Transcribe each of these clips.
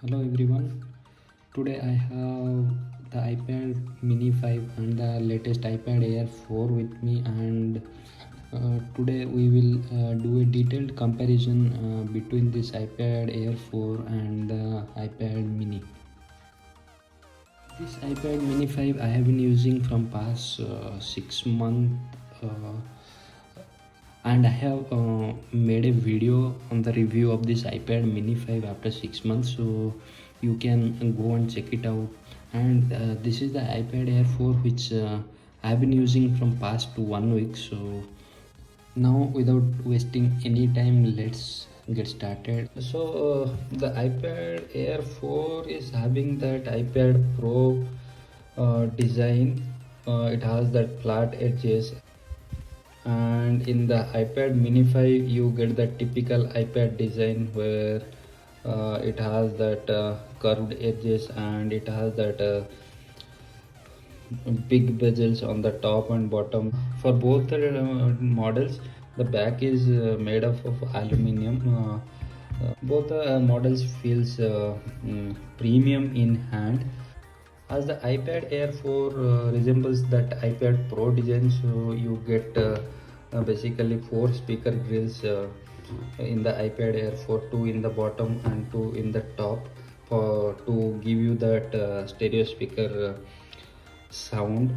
Hello everyone. Today I have the iPad mini 5 and the latest iPad Air 4 with me, and today we will do a detailed comparison between this iPad Air 4 and the iPad mini. This iPad mini 5 I have been using from past 6 months, uh, and I have made a video on the review of this iPad mini 5 after 6 months, so you can go and check it out. And this is the iPad Air 4 which I've been using from past 1 week. So now without wasting any time, let's get started. So the iPad Air 4 is having that iPad Pro design. It has that flat edges, and in the iPad mini 5 you get the typical iPad design where it has that curved edges, and it has that big bezels on the top and bottom. For both the models, the back is made of aluminum. Both the models feels premium in hand, as the iPad Air 4 resembles that iPad Pro design. So you get basically 4 speaker grills in the iPad Air 4, 2 in the bottom and 2 in the top, for to give you that stereo speaker sound.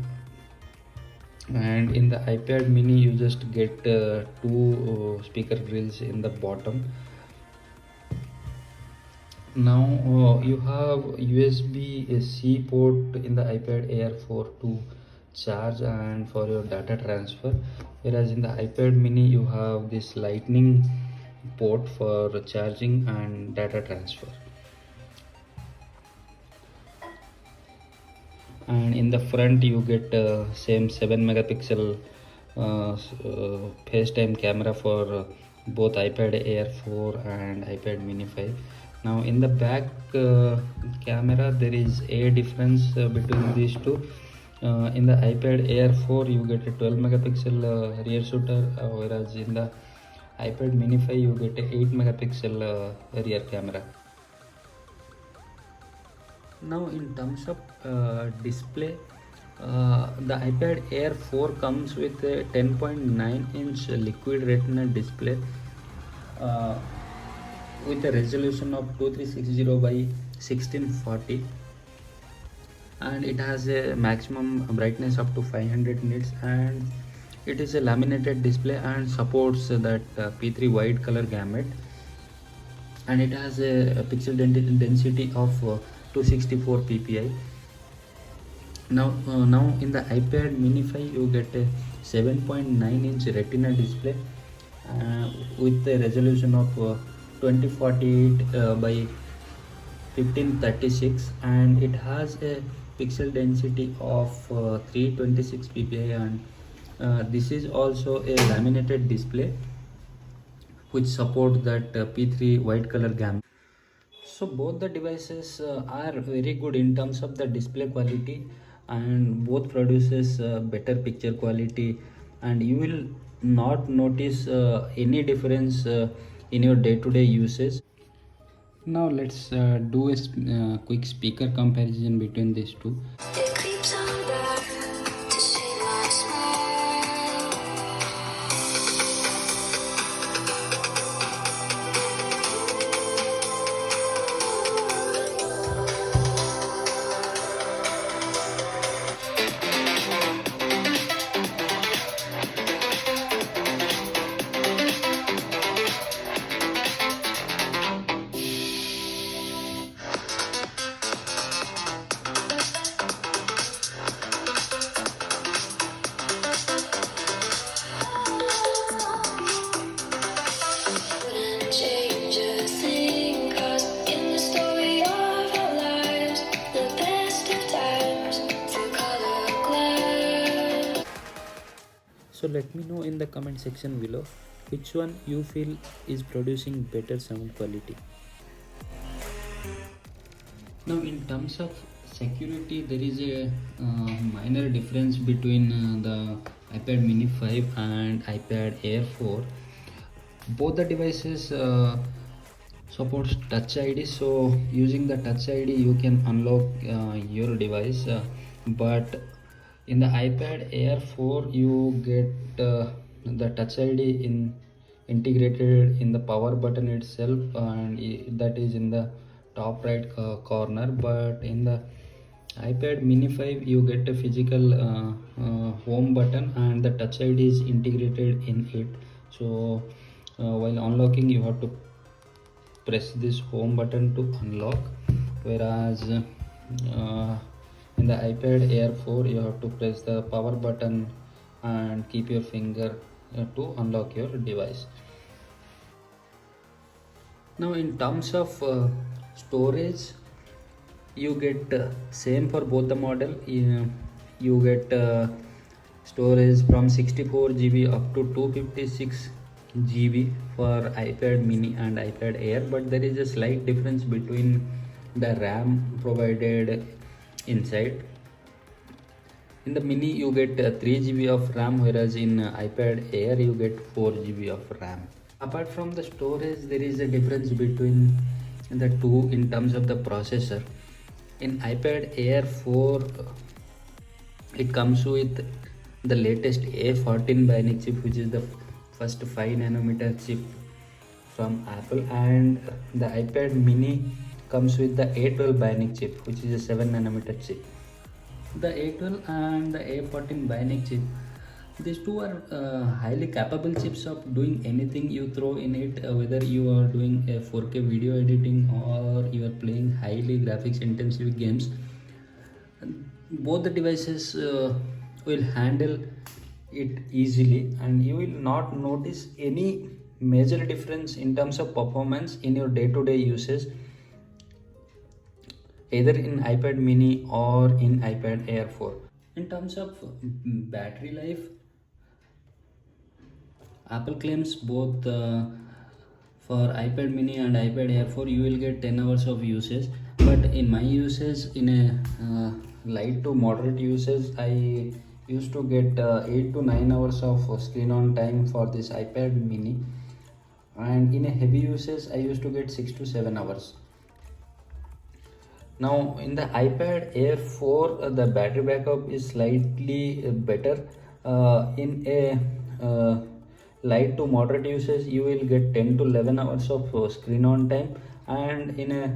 And in the iPad mini you just get 2 speaker grills in the bottom. Now you have USB-C port in the iPad Air 4 to charge and for your data transfer, whereas in the iPad mini you have this lightning port for charging and data transfer. And in the front you get same 7 megapixel FaceTime camera for both iPad Air 4 and iPad mini 5. Now in the back camera there is a difference between these two. In the iPad Air 4 you get a 12 megapixel rear shooter, whereas in the iPad mini 5 you get a 8 megapixel rear camera. Now in terms of display, the iPad Air 4 comes with a 10.9-inch liquid retina display uh, with a resolution of 2360 by 1640, and it has a maximum brightness up to 500 nits, and it is a laminated display and supports that P3 wide color gamut, and it has a pixel density of 264 ppi. Now in the iPad mini 5 you get a 7.9-inch retina display with a resolution of 2048 by 1536, and it has a pixel density of 326 ppi, and this is also a laminated display which support that P3 white color gamut. So both the devices are very good in terms of the display quality, and both produces better picture quality, and you will not notice any difference in your day-to-day usage. Now let's do a quick speaker comparison between these two. It creeps on back to see my smile. So let me know in the comment section below which one you feel is producing better sound quality. Now in terms of security, there is a minor difference between the iPad mini 5 and iPad Air 4. Both the devices supports touch id. So using the touch id you can unlock your device, but in the iPad Air 4 you get the touch id integrated in the power button itself, and that is in the top right corner. But in the iPad mini 5 you get a physical home button, and the touch id is integrated in it. So while unlocking you have to press this home button to unlock, whereas in the iPad Air 4 you have to press the power button and keep your finger to unlock your device. Now in terms of storage, you get same for both the model. You get storage from 64 GB up to 256 GB for iPad mini and iPad Air, but there is a slight difference between the RAM provided inside. In the mini you get 3 GB of RAM, whereas in iPad Air you get 4 GB of RAM. Apart from the storage, there is a difference between the two in terms of the processor. In iPad Air 4 it comes with the latest A14 Bionic chip, which is the first 5nm chip from Apple, and the iPad mini comes with the A12 Bionic chip, which is a 7nm chip. The A12 and the A14 Bionic chip, these two are highly capable chips of doing anything you throw in it, whether you are doing a 4K video editing or you are playing highly graphics intensive games. Both the devices will handle it easily, and you will not notice any major difference in terms of performance in your day-to-day usage, either in iPad mini or in iPad Air 4. In terms of battery life, Apple claims both for iPad mini and iPad Air 4 you will get 10 hours of usage, but in my usage, in a light to moderate usage, I used to get 8 to 9 hours of screen on time for this iPad mini, and in a heavy usage I used to get 6 to 7 hours. Now in the iPad Air 4 the battery backup is slightly better. In a light to moderate usage you will get 10 to 11 hours of screen on time, and in a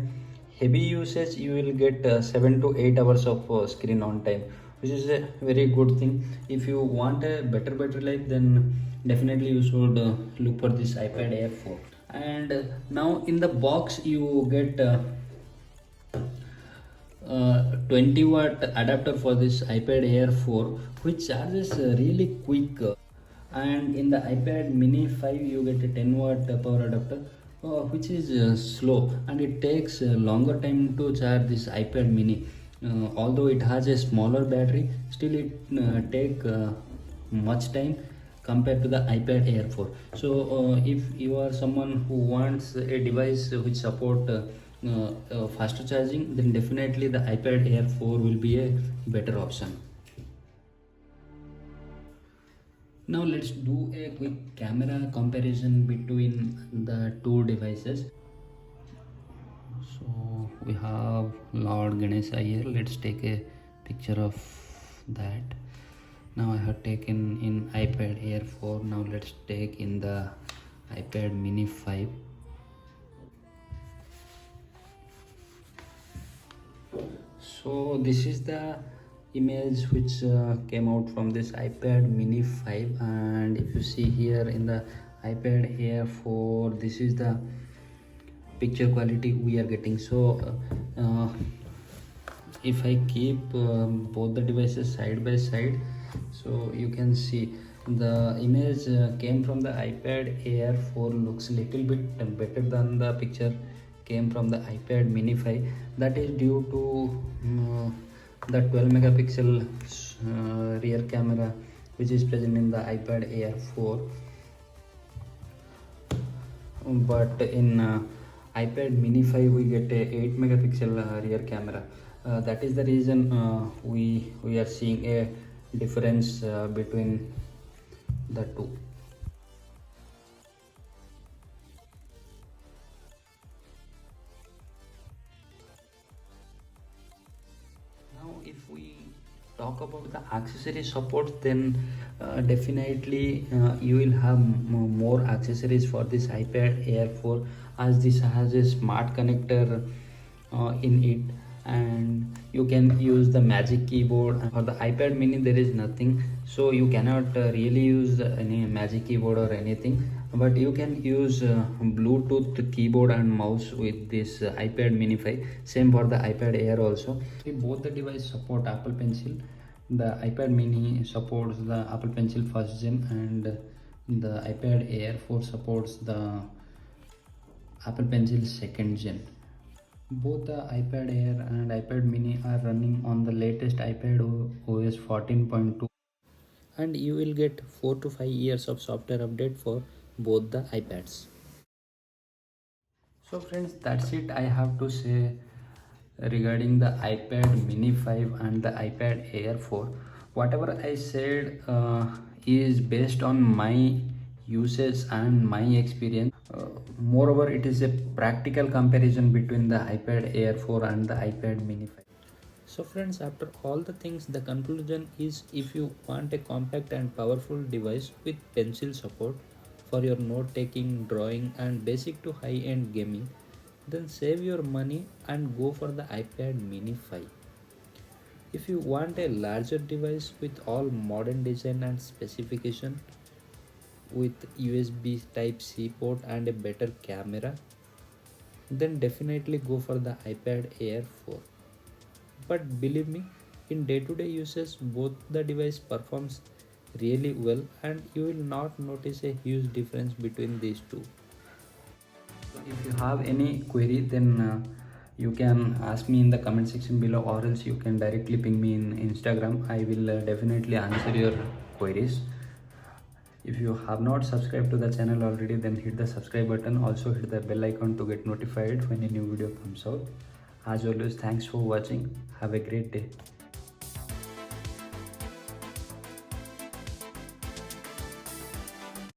heavy usage you will get 7 to 8 hours of screen on time, which is a very good thing. If you want a better battery life, then definitely you should look for this iPad Air 4. And now in the box you get 20-watt adapter for this iPad Air 4, which charges really quick. And in the iPad mini 5 you get a 10-watt power adapter, which is slow, and it takes a longer time to charge this iPad mini. Although it has a smaller battery, still it take much time compared to the iPad Air 4. So if you are someone who wants a device which support faster charging, then definitely the iPad Air 4 will be a better option. Now let's do a quick camera comparison between the two devices. So we have Lord Ganesha here. Let's take a picture of that. Now I have taken in iPad Air 4. Now let's take in the iPad mini 5. So this is the image which came out from this iPad mini 5, and if you see here in the iPad Air 4, this is the picture quality we are getting. So if I keep both the devices side by side, so you can see the image came from the iPad Air 4 looks little bit better than the picture came from the iPad mini 5. That is due to the 12 megapixel rear camera which is present in the iPad Air 4, but in iPad mini 5 we get a 8 megapixel rear camera. That is the reason we are seeing a difference between the two. talk about the accessory support, then definitely you will have more accessories for this iPad Air 4, as this has a smart connector in it, and you can use the magic keyboard. And for the iPad mini there is nothing, so you cannot really use any magic keyboard or anything, but you can use Bluetooth keyboard and mouse with this iPad mini 5. Same for the iPad Air also. Both the device support Apple Pencil. The iPad mini supports the Apple Pencil first gen, and the iPad Air 4 supports the Apple Pencil second gen. Both the iPad Air and iPad mini are running on the latest iPad OS 14.2, and you will get 4 to 5 years of software update for both the iPads. So friends, that's it I have to say regarding the iPad mini 5 and the iPad Air 4. Whatever I said is based on my usage and my experience. Moreover, it is a practical comparison between the iPad Air 4 and the iPad mini 5. So friends, after all the things, the conclusion is, if you want a compact and powerful device with pencil support for your note taking, drawing and basic to high end gaming, then save your money and go for the iPad mini 5. If you want a larger device with all modern design and specification, with USB type C port and a better camera, then definitely go for the iPad Air 4. But believe me, in day-to-day uses both the device performs really well, and you will not notice a huge difference between these two. If you have any query, then you can ask me in the comment section below, or else you can directly ping me in Instagram. I will definitely answer your queries. If you have not subscribed to the channel already, then hit the subscribe button. Also hit the bell icon to get notified when a new video comes out. As always, thanks for watching. Have a great day.